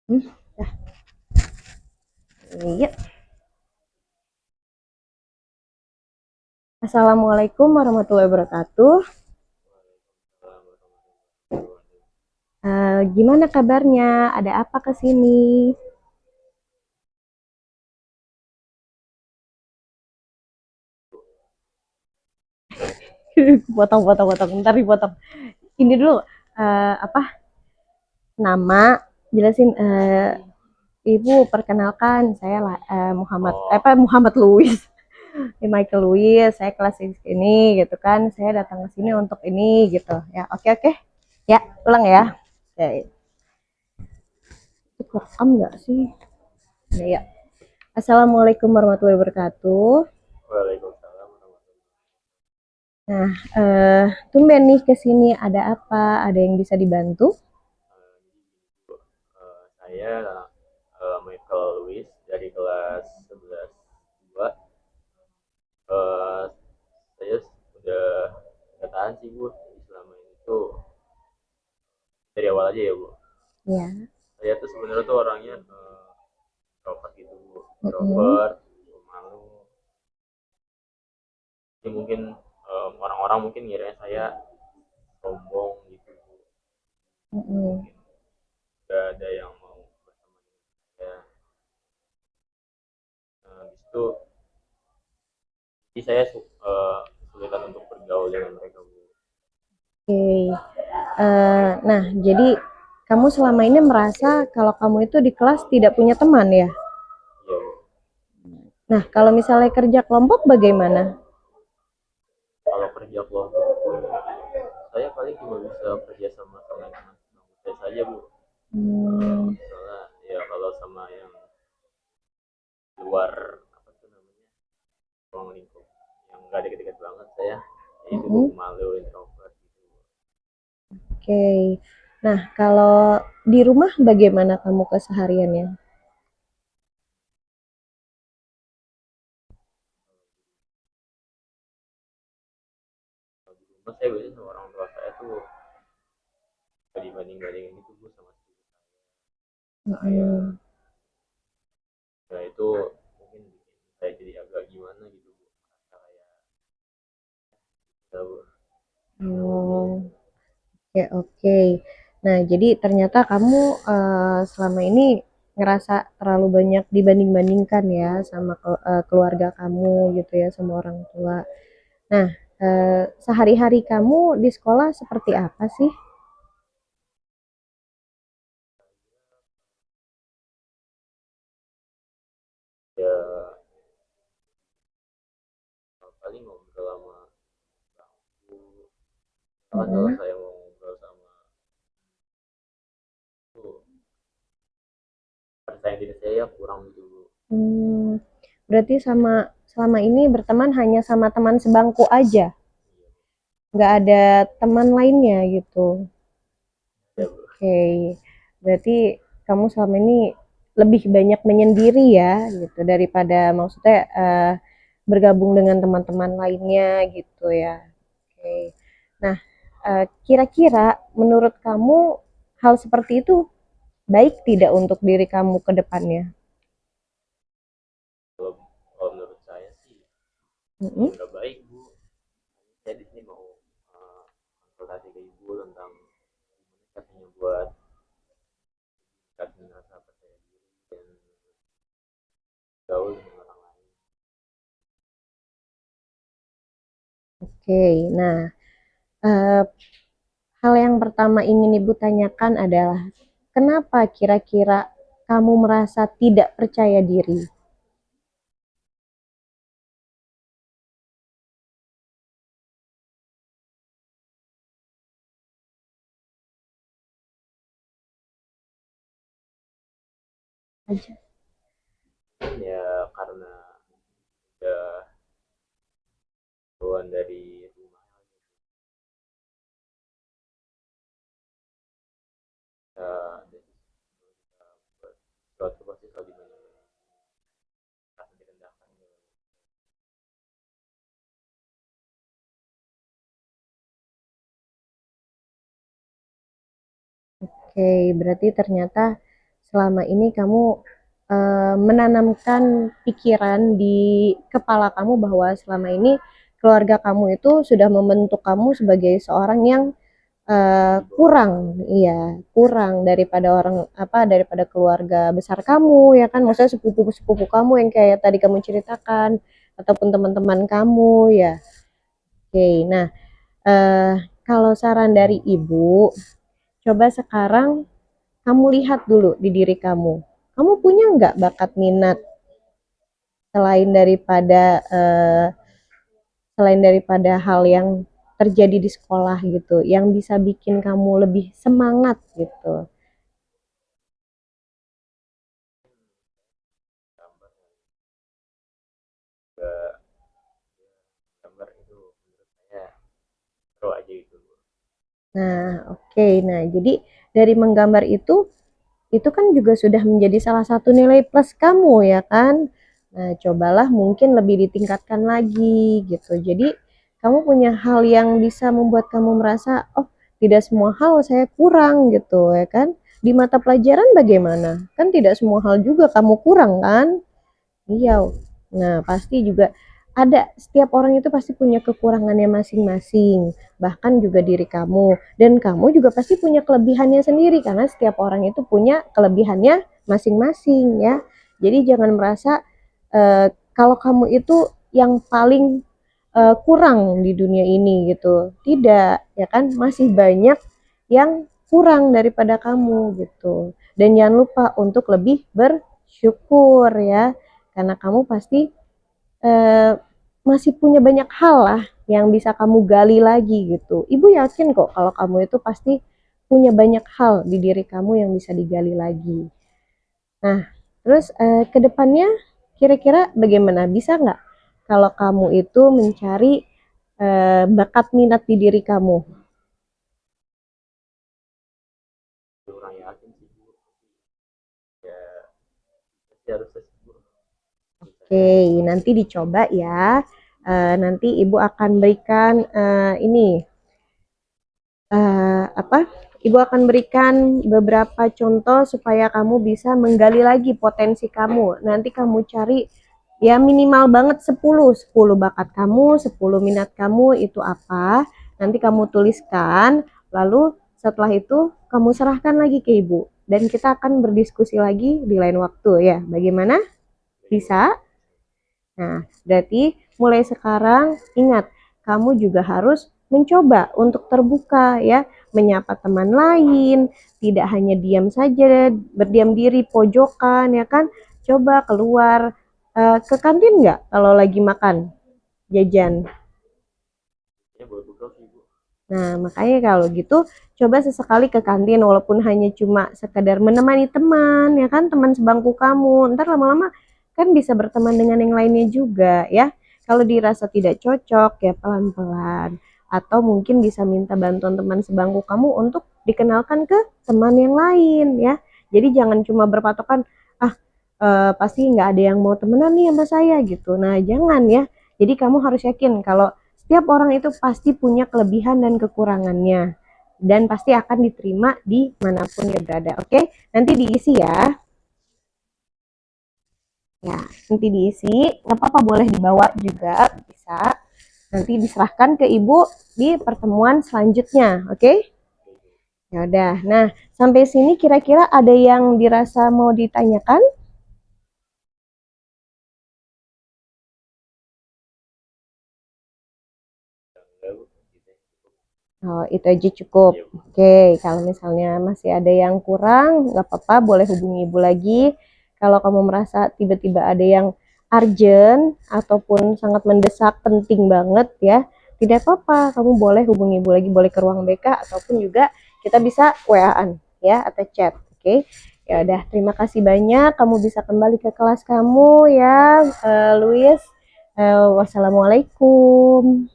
Nah, iya. Assalamualaikum warahmatullahi wabarakatuh. Gimana kabarnya? Ada apa ke sini? Potong. Ntar dipotong. Ini dulu, apa nama? Jelasin, Ibu perkenalkan saya Muhammad, Muhammad Louis. Michael Louis, saya kelas ini gitu kan. Saya datang ke sini untuk ini gitu. Ya, oke. Ya, ulang ya. Ya, itu rekam nggak sih? Ya. Assalamualaikum warahmatullahi wabarakatuh. Waalaikumsalam warahmatullahi Nah, tumben nih ke sini ada apa? Ada yang bisa dibantu? wabarakatuh. Saya Michael Luis dari kelas 11 2. Eh, saya udah tahan sih Bu selama ini tuh dari awal aja ya Bu. Ya. Saya tuh sebenarnya tuh orangnya introvert gitu Bu, Mm-mm. introvert, malu. Jadi mungkin orang-orang mungkin ngira saya sombong gitu Bu. Mm-mm. Mungkin gak ada yang mau bersama dengan saya. Habis itu jadi saya kesulitan untuk bergaul dengan mereka Bu. Oke. Nah, jadi kamu selama ini merasa kalau kamu itu di kelas tidak punya teman ya? Iya Bu. Nah, kalau misalnya kerja kelompok bagaimana? Kalau kerja kelompok pun saya paling cuma bisa kerja sama sama teman saya saja Bu. Hmm, Misalnya ya kalau sama yang luar apa tuh namanya ruang lingkup yang nggak deket-deket banget saya ya itu Bu, mm-mm. malu introvert gitu. Oke. Nah, kalau di rumah bagaimana kamu kesehariannya? Kalau di rumah saya biasanya sama orang tua saya tuh dibanding-bandingin gitu Bu sama saya. Mm-mm. Nah itu mungkin bikin saya jadi agak gimana gitu Bu, merasa kayak ya Bu. Oh, oke. Nah, jadi ternyata kamu selama ini ngerasa terlalu banyak dibanding-bandingkan ya sama keluarga kamu gitu ya, sama orang tua. Nah, sehari-hari kamu di sekolah seperti apa sih? Ya paling ngobrol sama Bu. Kan kalau Mm-mm. saya mau ngobrol sama tuh perasaan diri saya kurang gitu Bu. Hmm, berarti selama ini berteman hanya sama teman sebangku aja, Iya Bu. nggak ada teman lainnya gitu. Ya Bu. Oke, berarti kamu selama ini lebih banyak menyendiri ya, gitu, daripada maksudnya bergabung dengan teman-teman lainnya gitu ya. Oke. Nah, kira-kira menurut kamu hal seperti itu baik tidak untuk diri kamu ke depannya? Kalau menurut saya sih ya Mm-mm. nggak baik Bu. Saya di sini mau konsultasi ke Ibu tentang gimana caranya buat meningkatkan rasa percaya diri dan gaul dengan orang lain. Oke, nah, eh, hal yang pertama ingin Ibu tanyakan adalah kenapa kira-kira kamu merasa tidak percaya diri? Aja. Mungkin ya karena udah keluar dari rumah ya suatu pasti selalu dimana merasa direndahkan gitu. Oke, berarti ternyata selama ini kamu menanamkan pikiran di kepala kamu bahwa selama ini keluarga kamu itu sudah membentuk kamu sebagai seorang yang kurang, iya, kurang daripada orang apa daripada keluarga besar kamu ya kan, maksudnya sepupu-sepupu kamu yang kayak tadi kamu ceritakan ataupun teman-teman kamu ya. Oke, nah kalau saran dari ibu, coba sekarang kamu lihat dulu di diri kamu. Kamu punya nggak bakat minat selain daripada hal yang terjadi di sekolah gitu, yang bisa bikin kamu lebih semangat gitu. gambar juga, gambar itu menurut saya seru aja gitu. Nah, oke. Nah, jadi dari menggambar itu kan juga sudah menjadi salah satu nilai plus kamu ya kan. Nah, cobalah mungkin lebih ditingkatkan lagi gitu. Jadi, kamu punya hal yang bisa membuat kamu merasa, oh, tidak semua hal saya kurang gitu ya kan. Di mata pelajaran bagaimana? Kan tidak semua hal juga kamu kurang kan? Iya. Nah, pasti juga ada setiap orang itu pasti punya kekurangannya masing-masing, bahkan juga diri kamu. Dan kamu juga pasti punya kelebihannya sendiri karena setiap orang itu punya kelebihannya masing-masing ya. Jadi jangan merasa kalau kamu itu yang paling kurang di dunia ini gitu. Tidak, ya kan? Masih banyak yang kurang daripada kamu gitu. Dan jangan lupa untuk lebih bersyukur ya karena kamu pasti eh, masih punya banyak hal lah yang bisa kamu gali lagi gitu. Ibu yakin kok kalau kamu itu pasti punya banyak hal di diri kamu yang bisa digali lagi. Nah, terus ke depannya kira-kira bagaimana? Bisa nggak kalau kamu itu mencari bakat minat di diri kamu? Kurang yakin sih Bu, ya pasti harus tes Bu. Oke, nanti dicoba ya. Nanti ibu akan berikan ini apa? Ibu akan berikan beberapa contoh supaya kamu bisa menggali lagi potensi kamu. Nanti kamu cari ya minimal banget 10 bakat kamu, 10 minat kamu itu apa. Nanti kamu tuliskan, lalu setelah itu kamu serahkan lagi ke ibu. Dan kita akan berdiskusi lagi di lain waktu ya. Bagaimana? Bisa? Nah, berarti mulai sekarang ingat, kamu juga harus mencoba untuk terbuka ya, menyapa teman lain, tidak hanya diam saja, berdiam diri pojokan ya kan. Coba keluar ke kantin nggak kalau lagi makan jajan. Ya buat bekal sih Bu. Nah, makanya kalau gitu coba sesekali ke kantin walaupun hanya cuma sekedar menemani teman ya kan, teman sebangku kamu. Ntar lama-lama kan bisa berteman dengan yang lainnya juga ya. Kalau dirasa tidak cocok ya pelan-pelan atau mungkin bisa minta bantuan teman sebangku kamu untuk dikenalkan ke teman yang lain ya. Jadi jangan cuma berpatokan ah pasti nggak ada yang mau temenan nih sama saya gitu. Nah, jangan ya. Jadi kamu harus yakin kalau setiap orang itu pasti punya kelebihan dan kekurangannya dan pasti akan diterima di manapun dia berada. Oke, nanti diisi ya. Ya, nanti diisi. Nggak apa-apa boleh dibawa juga bisa. Nanti diserahkan ke ibu di pertemuan selanjutnya. Oke? Ya udah. Nah, sampai sini kira-kira ada yang dirasa mau ditanyakan? Enggak Bu, gitu. Oh, itu aja cukup. Iya Bu. Oke, kalau misalnya masih ada yang kurang, nggak apa-apa, boleh hubungi ibu lagi. Kalau kamu merasa tiba-tiba ada yang urgent ataupun sangat mendesak, penting banget ya, tidak apa-apa, kamu boleh hubungi ibu lagi, boleh ke ruang BK ataupun juga kita bisa WA-an ya atau chat. Oke, ya udah, terima kasih banyak. Kamu bisa kembali ke kelas kamu ya, Luis. Wassalamualaikum.